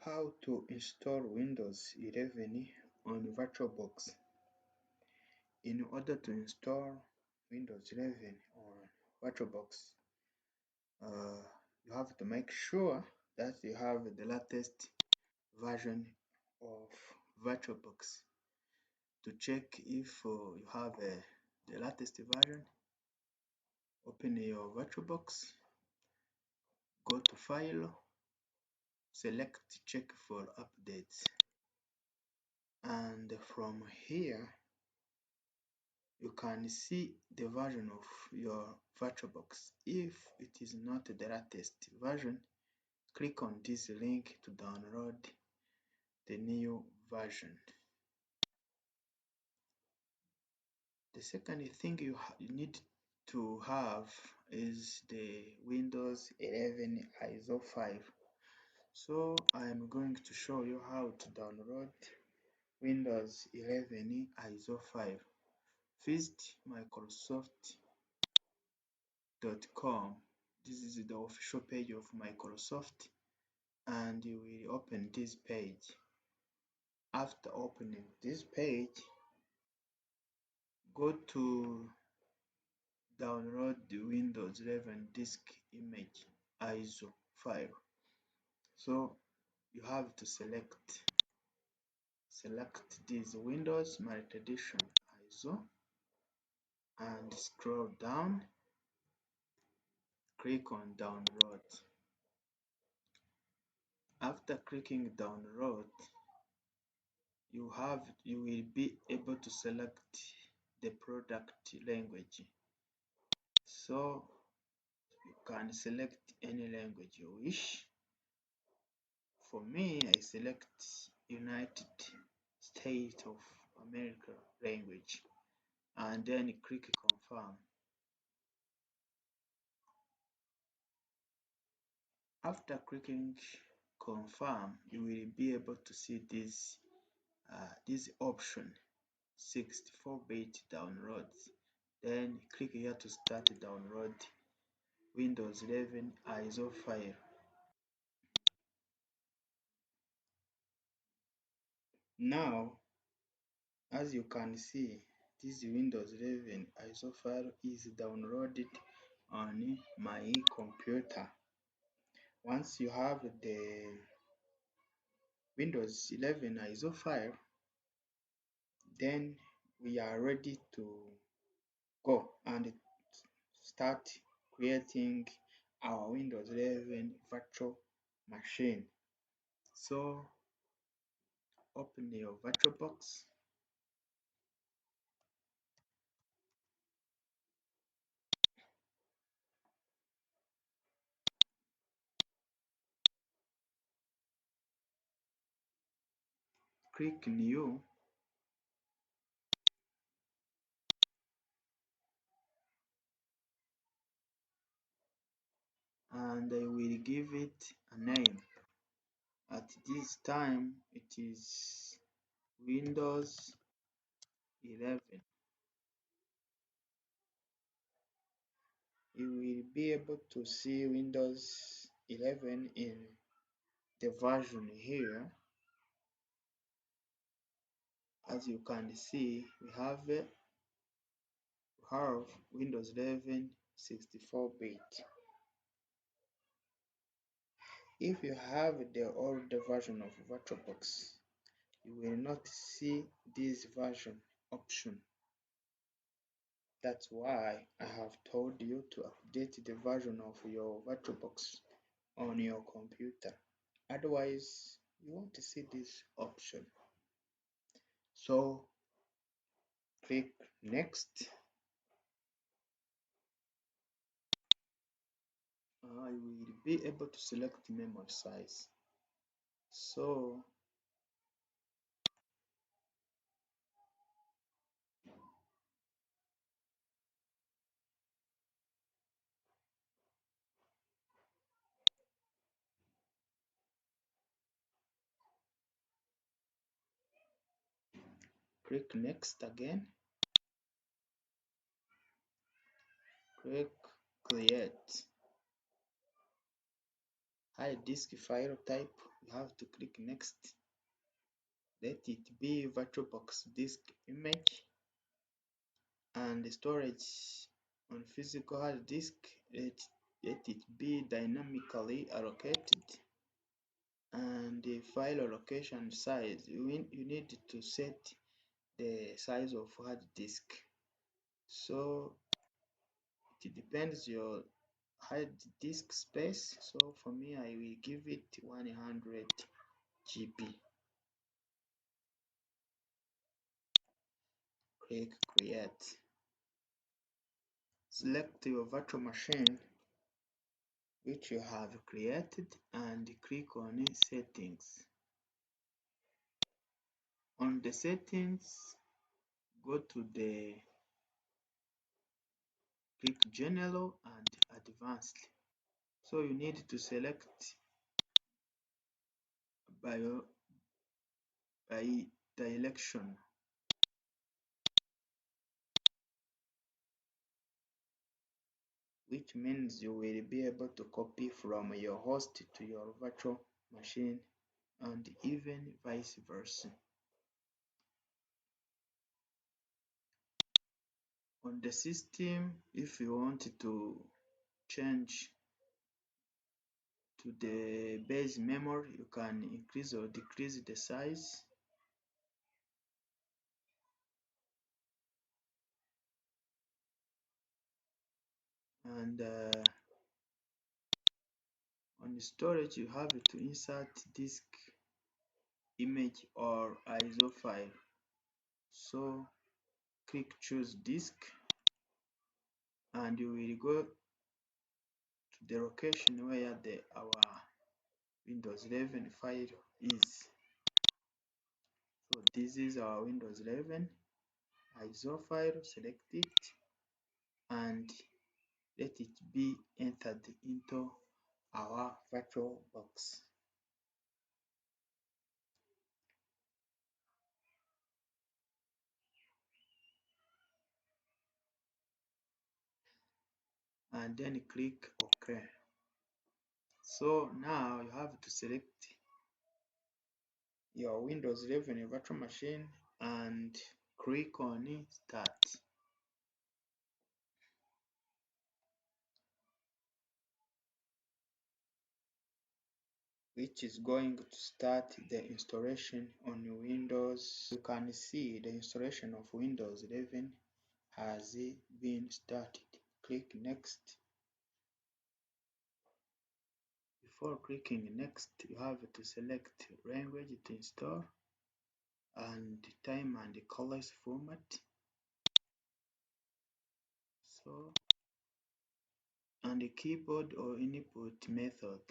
How to install Windows 11 on VirtualBox. In order to install Windows 11 on VirtualBox, you have to make sure that you have the latest version of VirtualBox. To check if you have the latest version, open your VirtualBox, go to File, select Check for Updates, and from here you can see the version of your VirtualBox. If it is not the latest version, click on this link to download the new version. The second thing you need to have is the Windows 11 ISO file. So I am going to show you how to download Windows 11 ISO file. Visit Microsoft.com. This is the official page of Microsoft, and you will open this page. After opening this page, go to download the Windows 11 disk image ISO file. So you have to select this Windows multi-edition ISO and scroll down, click on download. After clicking download, you will be able to select the product language. So you can select any language you wish. For me, I select United States of America language and then click confirm. After clicking confirm, you will be able to see this option, 64-bit downloads. Then click here to start download Windows 11 ISO file. Now, as you can see, this Windows 11 ISO file is downloaded on my computer. Once you have the Windows 11 ISO file, then we are ready to go and start creating our Windows 11 virtual machine. So open your VirtualBox, click new, and I will give it a name. At this time it is Windows 11. You will be able to see Windows 11 in the version here. As you can see, we have Windows 11 64-bit. If you have the older version of VirtualBox, you will not see this version option. That's why I have told you to update the version of your VirtualBox on your computer. Otherwise, you won't see this option. So click next. I will be able to select memory size. So click next again. Click create. Hard disk file type you have to click next. Let it be VirtualBox disk image, and the storage on physical hard disk, let it be dynamically allocated. And the file allocation size, you need to set the size of hard disk. So it depends your hard disk space. So for me, I will give it 100 GB. Click create. Select your virtual machine which you have created and click on settings. On the settings, go to the click general and advanced. So you need to select by direction, which means you will be able to copy from your host to your virtual machine and even vice versa. On the system, if you want to change to the base memory, you can increase or decrease the size. And on the storage, you have to insert disk image or ISO file. So click choose disk and you will go to the location where our Windows 11 file is. So this is our Windows 11 ISO file. Select it and let it be entered into our VirtualBox. And then click OK. So now you have to select your Windows 11 virtual machine and click on Start. Which is going to start the installation on Windows. You can see the installation of Windows 11 has been started. Click next. Before clicking next, you have to select language to install and time and colors format. So, and the keyboard or input method.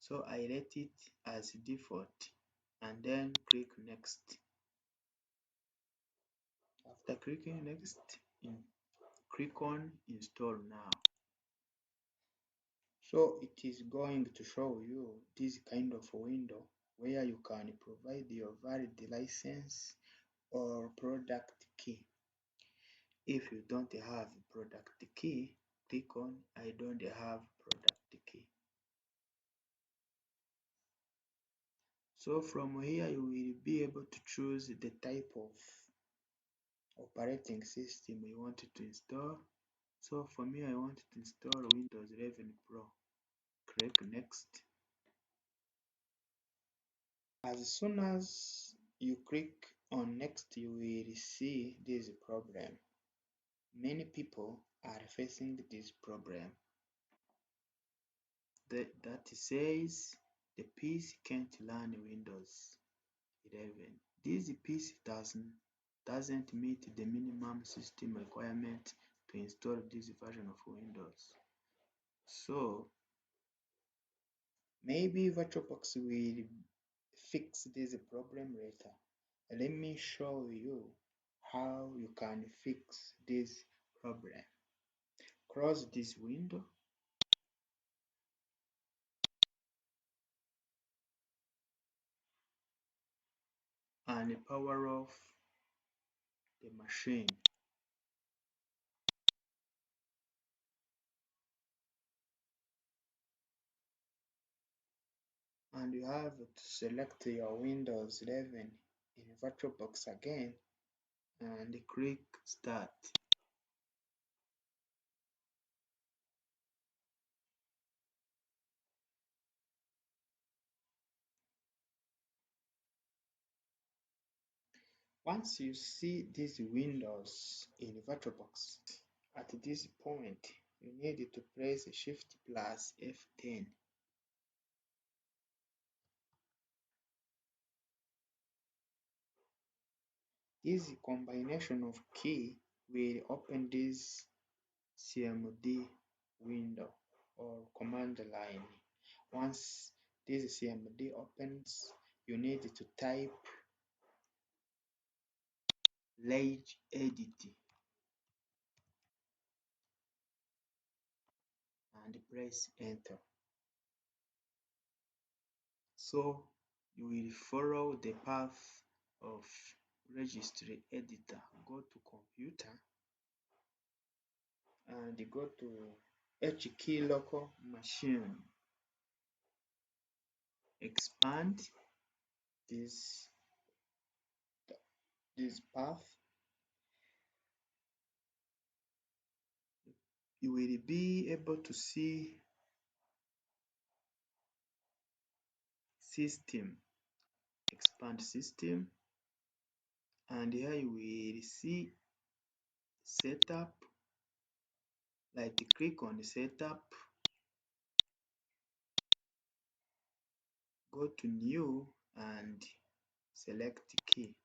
So I let it as default and then click next. After clicking next, click on install now. So it is going to show you this kind of window where you can provide your valid license or product key. If you don't have product key, click on I don't have product key. So from here you will be able to choose the type of operating system you want to install. So for me, I want to install Windows 11 Pro. Click next. As soon as you click on next, you will see this problem. Many people are facing this problem. That says the PC can't run Windows 11. This PC doesn't meet the minimum system requirement to install this version of Windows. So maybe VirtualBox will fix this problem later. Let me show you how you can fix this problem. Close this window and power off the machine. and you have to select your Windows 11 in VirtualBox again and click Start. Once you see these windows in VirtualBox, at this point you need to press Shift plus F10. This combination of key will open this CMD window or command line. Once this CMD opens, you need to type regedit and press enter. So you will follow the path of registry editor. Go to computer and go to HKey local machine. Expand this path. You will be able to see system. Expand system, and here you will see setup. Right click on setup, go to new and select key.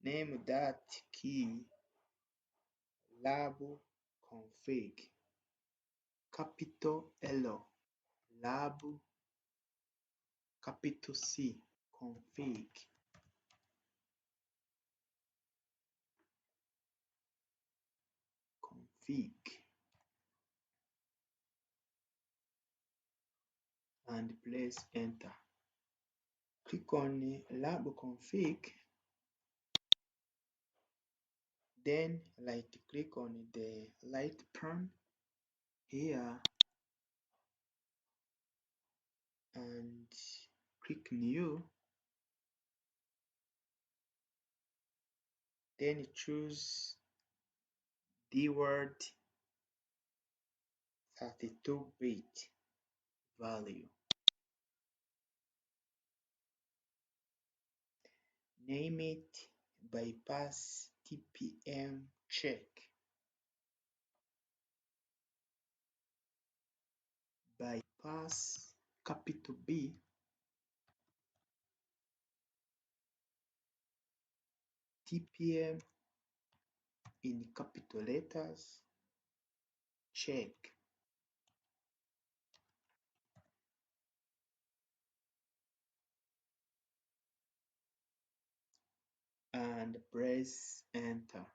Name that key LabConfig, capital L, Lab, capital C, config. And press enter. Click on LabConfig, then right click on the light pane here and click new, then choose DWORD 32-bit value. Name it BypassTPMCheck. Bypass capital B, TPM in capital letters, check. And press enter.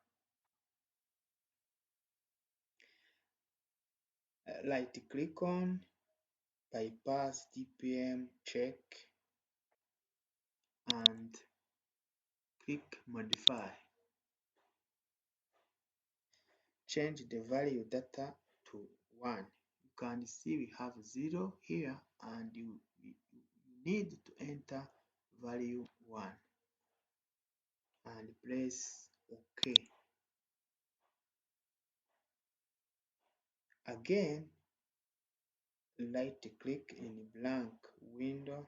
Right click on BypassTPMCheck and click modify. Change the value data to 1. You can see we have 0 here, and you need to enter value 1 and press OK. Again, right click in blank window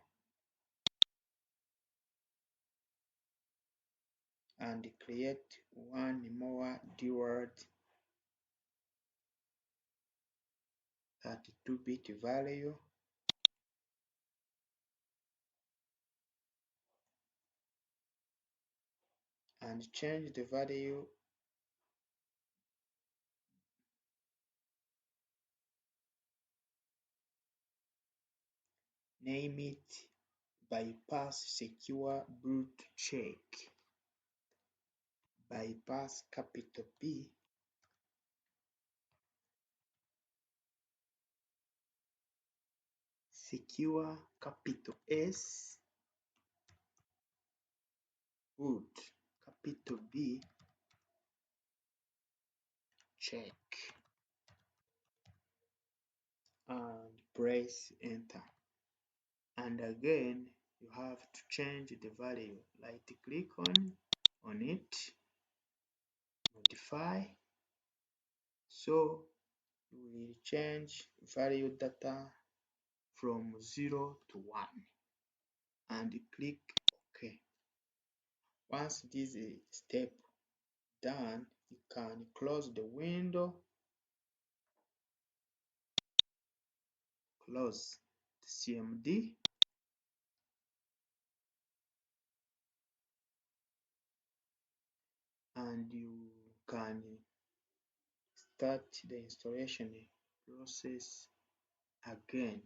and create one more DWORD 32-bit value and change the value name it bypass secure boot check. Bypass capital B, secure capital S, boot capital B, check and press enter. And again, you have to change the value. Right click on it, modify. So you will change value data from 0 to 1 and click OK. Once this step done, you can close the window, close the CMD, and you can start the installation process again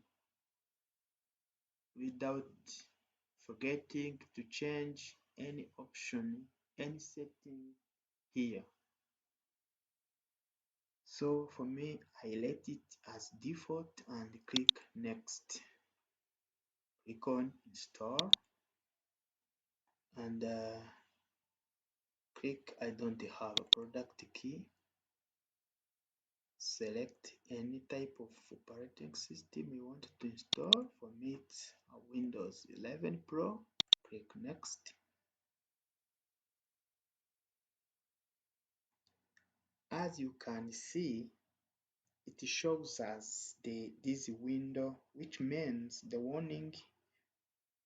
without forgetting to change any option, any setting here. So for me, I let it as default and click next. Click on install and click I don't have a product key. Select any type of operating system you want to install. For me, it's a Windows 11 Pro. Click next. As you can see, it shows us this window, which means the warning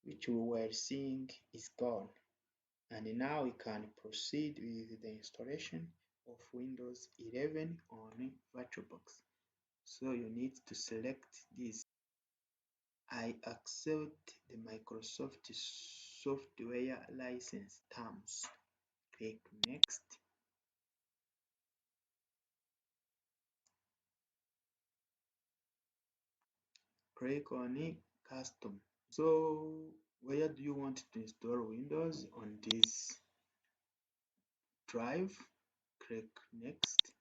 which we were seeing is gone. And now we can proceed with the installation of Windows 11 on VirtualBox. So you need to select this. I accept the Microsoft software license terms. Click next. Click on custom. So where do you want to install Windows? On this drive. Click next.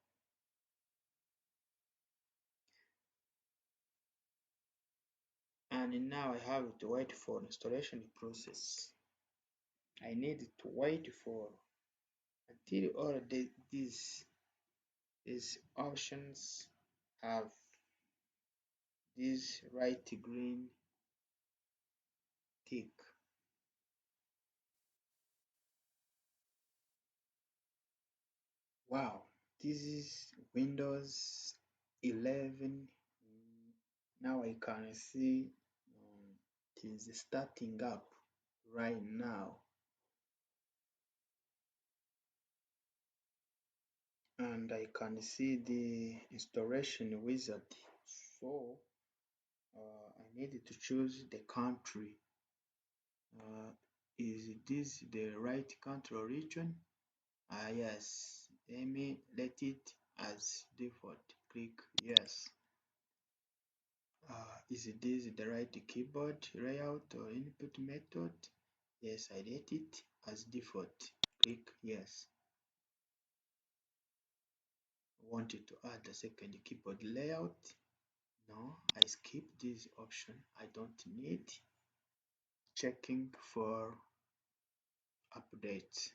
And now I have to wait for installation process. I need to wait for until all these options have this right green tick. Wow, this is Windows 11. Now I can see it is starting up right now. And I can see the installation wizard. So I need to choose the country. Is this the right country or region? Yes. Let me let it as default. Click yes. Is this the right keyboard layout or input method? Yes, I let it as default. Click yes. Wanted to add a second keyboard layout? No, I skip this option. I don't need. Checking for updates.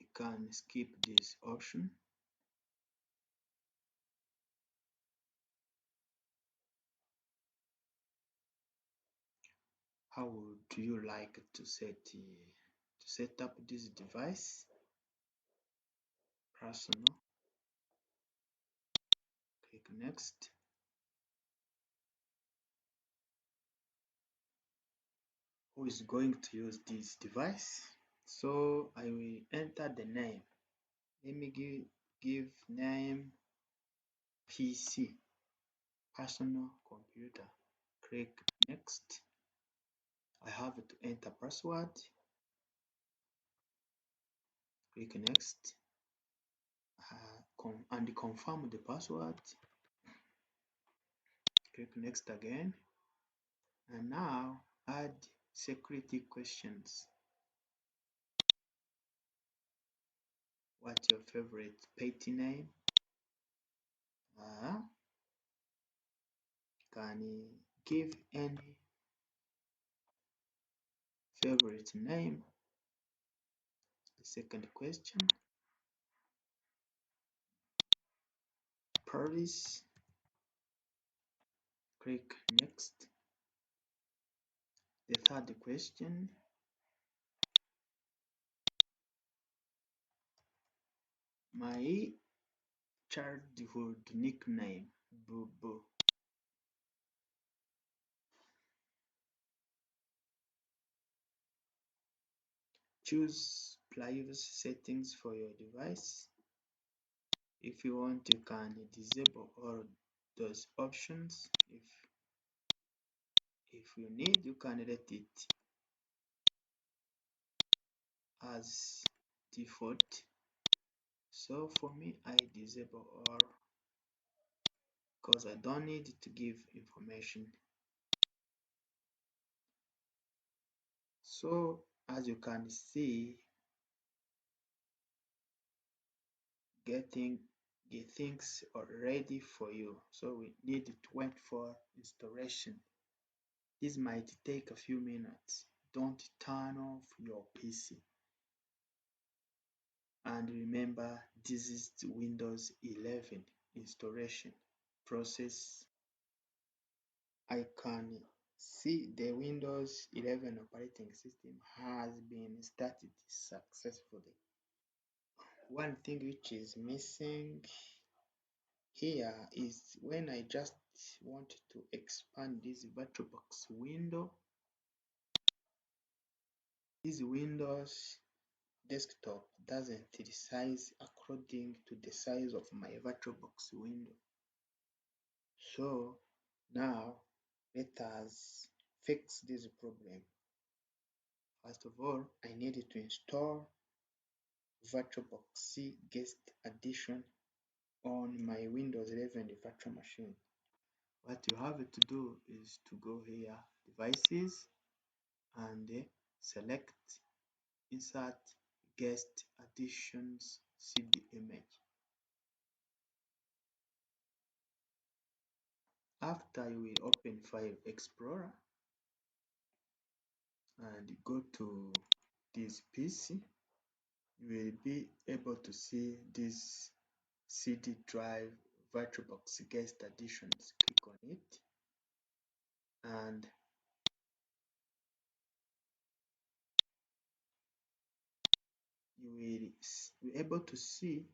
You can skip this option. How would you like to set up this device? Personal. Click next. Who is going to use this device? So I will enter the name. Let me give name PC, personal computer. Click next. I have to enter password. Click next and confirm the password. Click next again. And now add security questions. What's your favorite pet name? Can you give any favorite name? The second question. properties, click next. The third question, my childhood nickname, Boo Boo. Choose privacy settings for your device. If you want, you can disable all those options. If you need, you can let it as default. So for me, I disable all because I don't need to give information. So as you can see, getting the things are ready for you. So we need to wait for installation. This might take a few minutes. Don't turn off your PC. And remember, this is the Windows 11 installation process. I can see the Windows 11 operating system has been started successfully. One thing which is missing here is when I just want to expand this VirtualBox window, this Windows desktop doesn't resize according to the size of my VirtualBox window. So now let us fix this problem. First of all, I needed to install VirtualBox guest addition on my Windows 11 virtual machine. What you have to do is to go here, devices, and select insert guest additions CD image. After, you will open File Explorer and go to this PC. You will be able to see this CD drive VirtualBox guest additions. Click on it and you will be able to see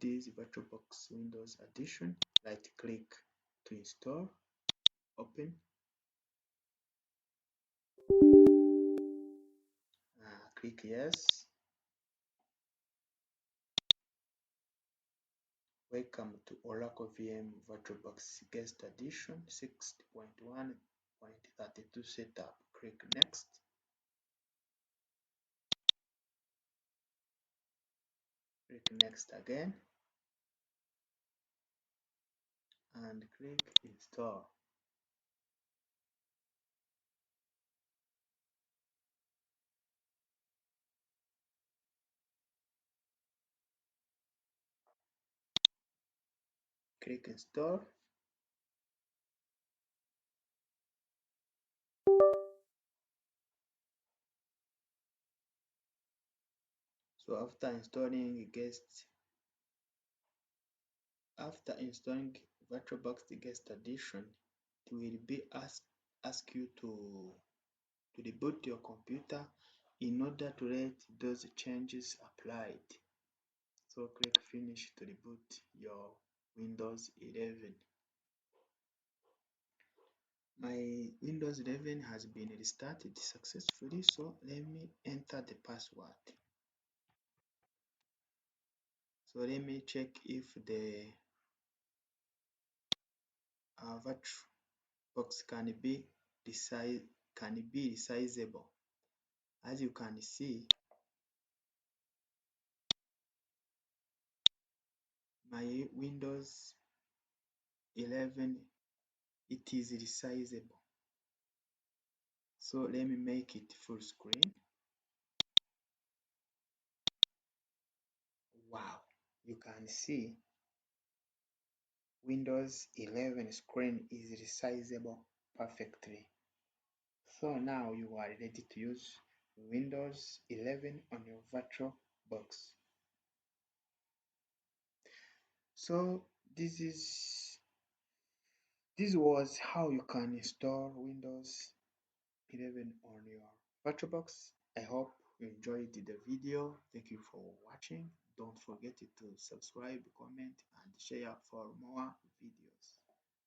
this VirtualBox Windows addition. Right click to install, open, click yes. Welcome to Oracle VM VirtualBox Guest Edition 6.1.32 setup. Click next. Click next again and click install. Click install. So after installing VirtualBox the guest edition, it will be ask you to reboot your computer in order to let those changes applied. So click finish to reboot your Windows 11. My Windows 11 has been restarted successfully, so let me enter the password. So let me check if the VirtualBox can be resizable. As you can see, my Windows 11, it is resizable. So let me make it full screen. Wow, you can see Windows 11 screen is resizable perfectly. So now you are ready to use Windows 11 on your VirtualBox. So this was how you can install Windows 11 on your VirtualBox. I hope you enjoyed the video. Thank you for watching. Don't forget to subscribe, comment, and share for more videos.